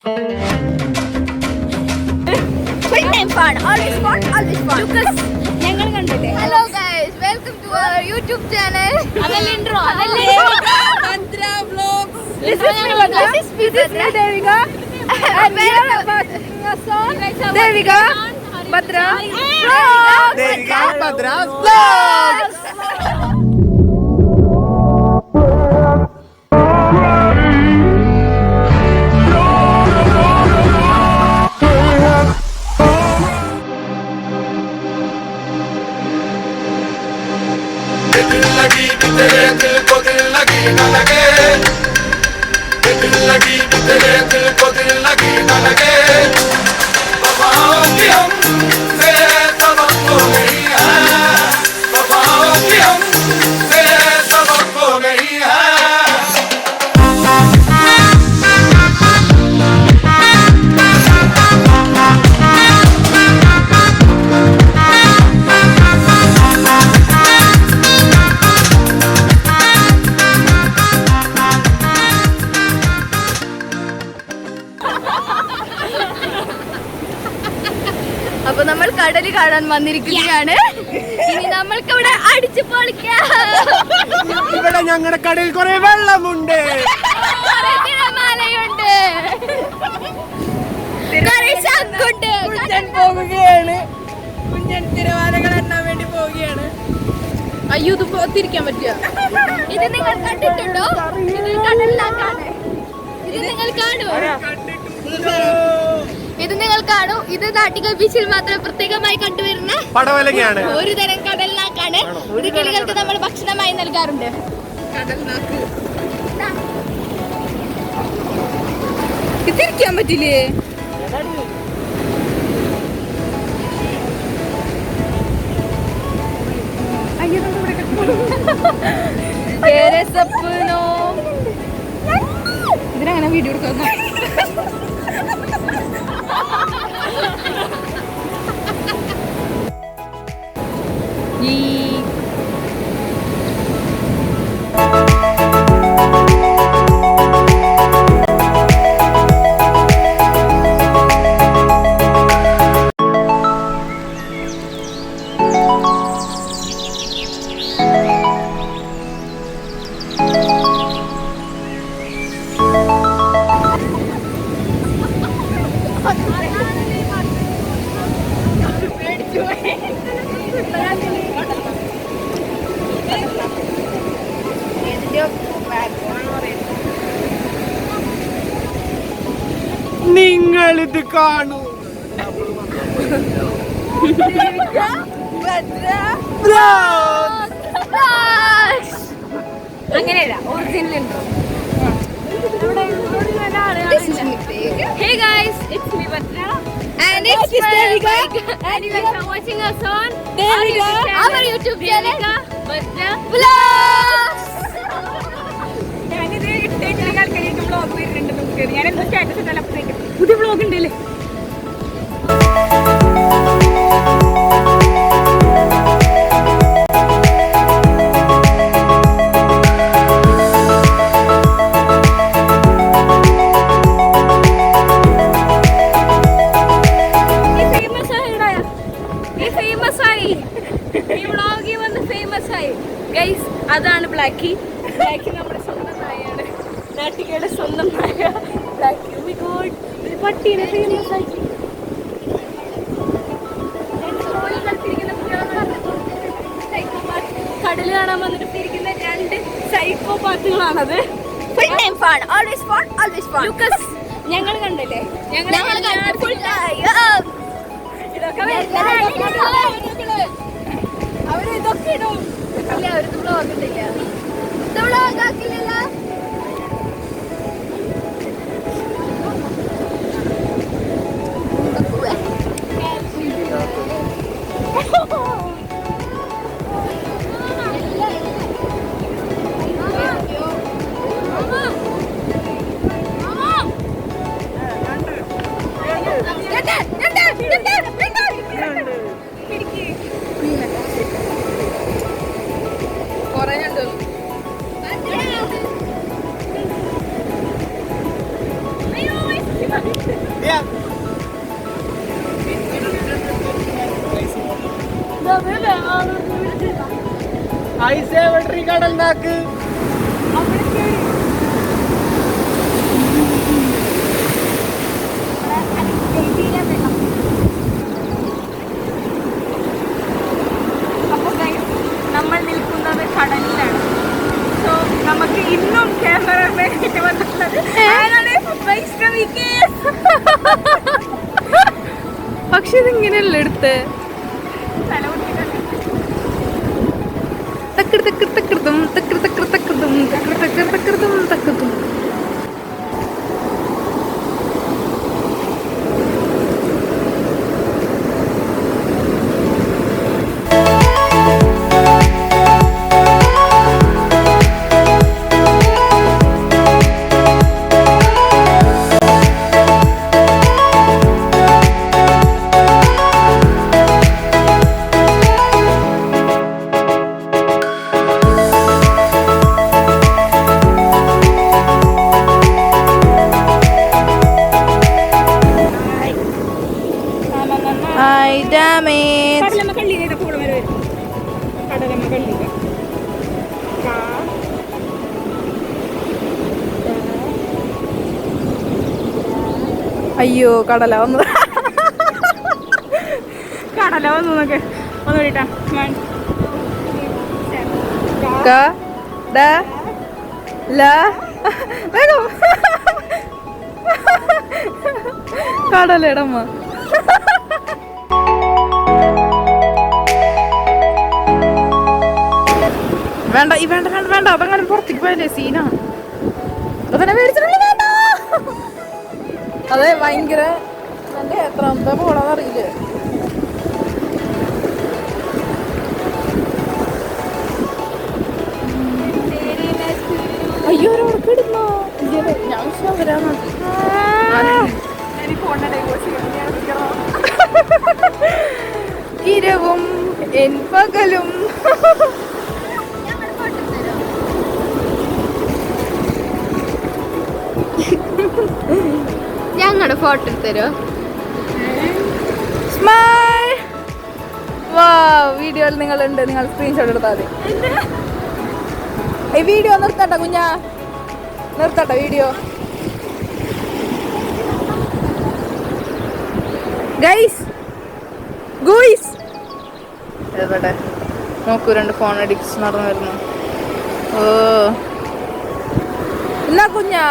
ഞങ്ങൾ കണ്ടില്ലേ? Hello guys, welcome to our YouTube channel. അതല്ലേ ഇൻട്രോ, അതല്ലേ Bhadra vlogs. This is me, Devika. And we are Devika, Bhadra Vlogs. Devika, Bhadra Vlogs. तेरे दिल को दिल लगी न लगे, दिल लगी तेरे दिल को दिल लगी न लगे, वफाओं की हमसे सबक तो नहीं है, वफाओं की हमसे सबक तो नहीं है। അപ്പൊ നമ്മൾ കടല് കാണാൻ വന്നിരിക്കുകയാണ്. ഇനി നമ്മൾക്ക് ഇവിടെ അടിച്ചു പൊളിക്കാം. ഇവിടെ ഞങ്ങളുടെ കടയിൽ കുറെ വെള്ളമുണ്ട്, തിരമാലയുണ്ട്, പോവുകയാണ്. കുഞ്ഞൻ തിരമാലകൾ എണ്ണാൻ വേണ്ടി പോവുകയാണ്. അയ്യോ, ഇത് പോത്തിരിക്കാൻ പറ്റിയ. ഇത് നിങ്ങൾ കണ്ടിട്ടുണ്ടോ? ഇത് കടലിലാക്കാണ്. ഇത് നിങ്ങൾ കാണൂ. ഇത് നിങ്ങൾ കാണൂ. ഇത് നാട്ടികൾ ബീച്ചിൽ മാത്രം പ്രത്യേകമായി കണ്ടുവരുന്ന പടവലങ്ങയാണ്. ഒരു തരം കടലിനാക്കാണ്. ഇത് കിളികൾക്ക് നമ്മൾ ഭക്ഷണമായി നൽകാറുണ്ട്. ഇതിരിക്കാൻ പറ്റില്ലേ? ഇതിനങ്ങനെ വീഡിയോ എടുക്കുന്ന നിങ്ങളിത് കാണൂ. അങ്ങനെയല്ല, ഒറിജിനൽ ഉണ്ടോ? Hey guys, it's me Bhadra and it's Devika and you guys are watching us on our YouTube channel Bhadra Vlogs. പുതിയ വ്ലോഗ് ഉണ്ടല്ലേ? അതാണ് ബ്ലാക്കി. ബ്ലാക്കി നമ്മുടെ സ്വന്തം നായയാണ്, നാട്ടികയുടെ സ്വന്തം നായ ബ്ലാക്കി. Oh my God, ഒരു പട്ടീനെ ഫേമസ് ആക്കി. കടല് കാണാൻ വന്നിട്ട് ഇരിക്കുന്ന രണ്ട് സൈക്കോ പാത്തുകളാണത്. ഞങ്ങൾ കണ്ടല്ലേ? അവര് ഇതൊക്കെ ഇടും. ഇല്ല, അവർക്ക് വ്ലോഗ് ഇട്ടില്ല. ഇത് വ്ലോഗ് ആക്കില്ലല്ലോ. കൊറേ ഉണ്ട്. ഐസേവട്രി കടൽ നാക്ക് നമ്മൾ നിൽക്കുന്നത് കടലിലാണ്. സോ നമുക്ക് ഇന്നും ക്യാമറമാൻ വന്നിട്ടുള്ളത് പക്ഷെ ഇതിങ്ങനെയല്ല എടുത്ത് തക്കർ തക്കർ തക്കർതും തക്കർ തക്കർ തക്കർതും തക്കർ തക്കർ തക്കർതും തക്കർതും. കടലമ്മ കള്ളിയുടെ കൂടെ വരും. കടലമ്മ കള്ളിയുടെ അയ്യോ കടല വന്നു കടല വന്നു നോക്ക് ഒന്ന് വിളിട്ടാ. കടലടമ്മ വേണ്ട ഈ വേണ്ട വേണ്ട വേണ്ട അതങ്ങനെ പുറത്തേക്ക് പോയല്ലേ സീനാ. അതന്നെ മേടിച്ചിട്ടുള്ള വേണ്ട. അതെ ഭയങ്കര എന്റെ എത്രാമത്തെ പോണെന്നറിയില്ല. അയ്യോ ഒരാൾക്ക് ഇടുന്നോ ഞാൻ വരാന്ന് ഇരവും എൻ പകലും. ഞങ്ങളുടെ ഫോട്ടോ എടുത്തരോ? സ്മൈൽ. വാ വീഡിയോയിൽ നിങ്ങളുണ്ട്, നിങ്ങൾ സ്ക്രീൻഷോട്ട് എടുത്താൽ മതി. ഈ വീഡിയോ നിർത്തട്ടെ കുഞ്ഞാ, നിർത്തട്ടെ വീഡിയോ. ഗൈസ് ഗൂയിസ് എവിടെ നോക്കൂ, 2 ഫോൺ അഡിക്ട്സ് നടന്നു വരുന്നു. ഓ എന്നാ കുഞ്ഞാ